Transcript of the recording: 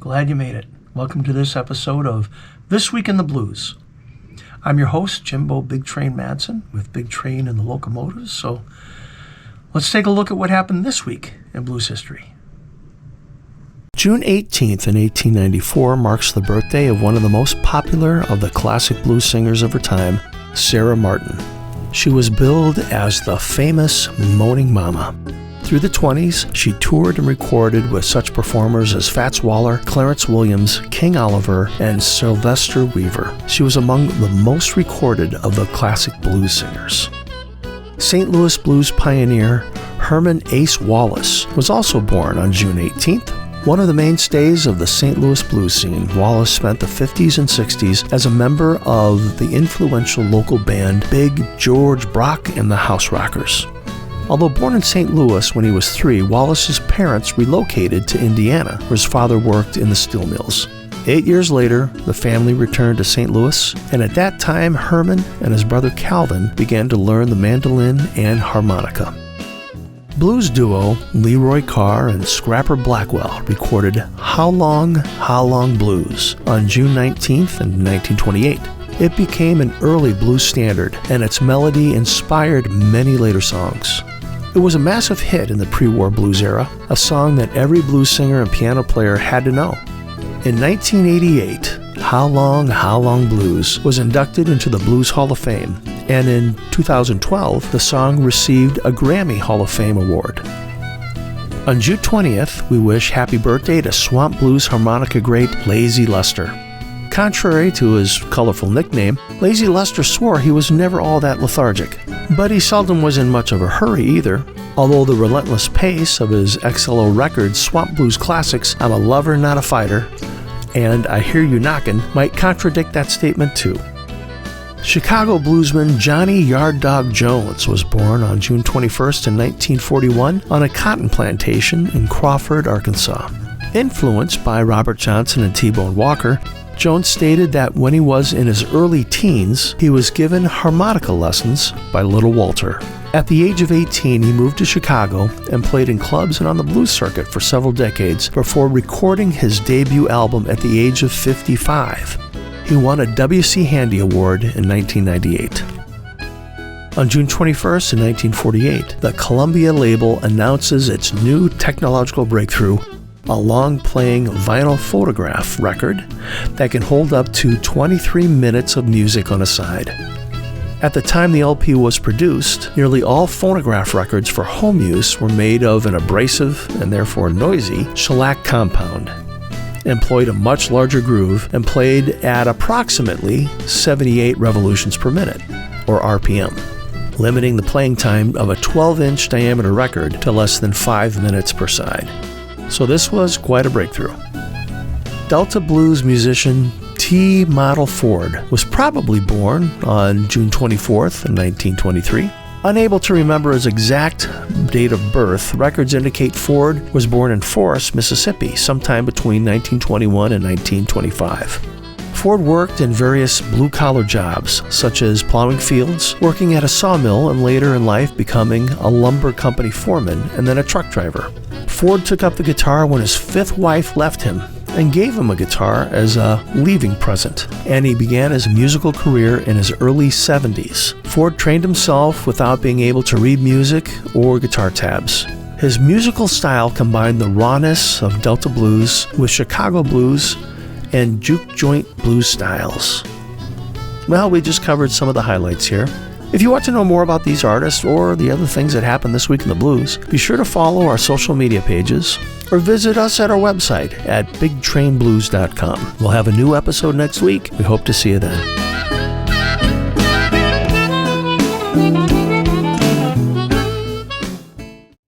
Glad you made it. Welcome to this episode of This Week in the Blues. I'm your host, Jimbo Big Train Madsen, with Big Train and the Locomotives. So let's take a look at what happened this week in blues history. June 18th in 1894 marks the birthday of one of the most popular of the classic blues singers of her time, Sarah Martin. She was billed as the famous Moaning Mama. Through the 20s, she toured and recorded with such performers as Fats Waller, Clarence Williams, King Oliver, and Sylvester Weaver. She was among the most recorded of the classic blues singers. St. Louis blues pioneer Herman Ace Wallace was also born on June 18th. One of the mainstays of the St. Louis blues scene, Wallace spent the 50s and 60s as a member of the influential local band Big George Brock and the House Rockers. Although born in St. Louis when he was 3, Wallace's parents relocated to Indiana, where his father worked in the steel mills. 8 years later, the family returned to St. Louis, and at that time, Herman and his brother Calvin began to learn the mandolin and harmonica. Blues duo Leroy Carr and Scrapper Blackwell recorded How Long Blues on June 19th in 1928. It became an early blues standard, and its melody inspired many later songs. It was a massive hit in the pre-war blues era, a song that every blues singer and piano player had to know. In 1988, How Long Blues was inducted into the Blues Hall of Fame, and in 2012, the song received a Grammy Hall of Fame award. On June 20th, we wish happy birthday to swamp blues harmonica great Lazy Lester. Contrary to his colorful nickname, Lazy Lester swore he was never all that lethargic. But he seldom was in much of a hurry either, although the relentless pace of his XLO records, Swamp Blues Classics, I'm a Lover, Not a Fighter, and I Hear You Knockin' might contradict that statement too. Chicago bluesman Johnny Yard Dog Jones was born on June 21st in 1941 on a cotton plantation in Crawford, Arkansas. Influenced by Robert Johnson and T-Bone Walker, Jones stated that when he was in his early teens, he was given harmonica lessons by Little Walter. At the age of 18, he moved to Chicago and played in clubs and on the blues circuit for several decades before recording his debut album at the age of 55. He won a W.C. Handy Award in 1998. On June 21st in 1948, the Columbia label announces its new technological breakthrough, a long-playing vinyl phonograph record that can hold up to 23 minutes of music on a side. At the time the LP was produced, nearly all phonograph records for home use were made of an abrasive and therefore noisy shellac compound, employed a much larger groove, and played at approximately 78 revolutions per minute, or RPM, limiting the playing time of a 12-inch diameter record to less than 5 minutes per side. So this was quite a breakthrough. Delta blues musician T. Model Ford was probably born on June 24th in 1923. Unable to remember his exact date of birth, records indicate Ford was born in Forest, Mississippi, sometime between 1921 and 1925. Ford worked in various blue-collar jobs, such as plowing fields, working at a sawmill, and later in life becoming a lumber company foreman and then a truck driver. Ford took up the guitar when his fifth wife left him and gave him a guitar as a leaving present, and he began his musical career in his early 70s. Ford trained himself without being able to read music or guitar tabs. His musical style combined the rawness of Delta blues with Chicago blues and juke joint blues styles. Well, we just covered some of the highlights here. If you want to know more about these artists or the other things that happened this week in the blues, be sure to follow our social media pages or visit us at our website at bigtrainblues.com. We'll have a new episode next week. We hope to see you then.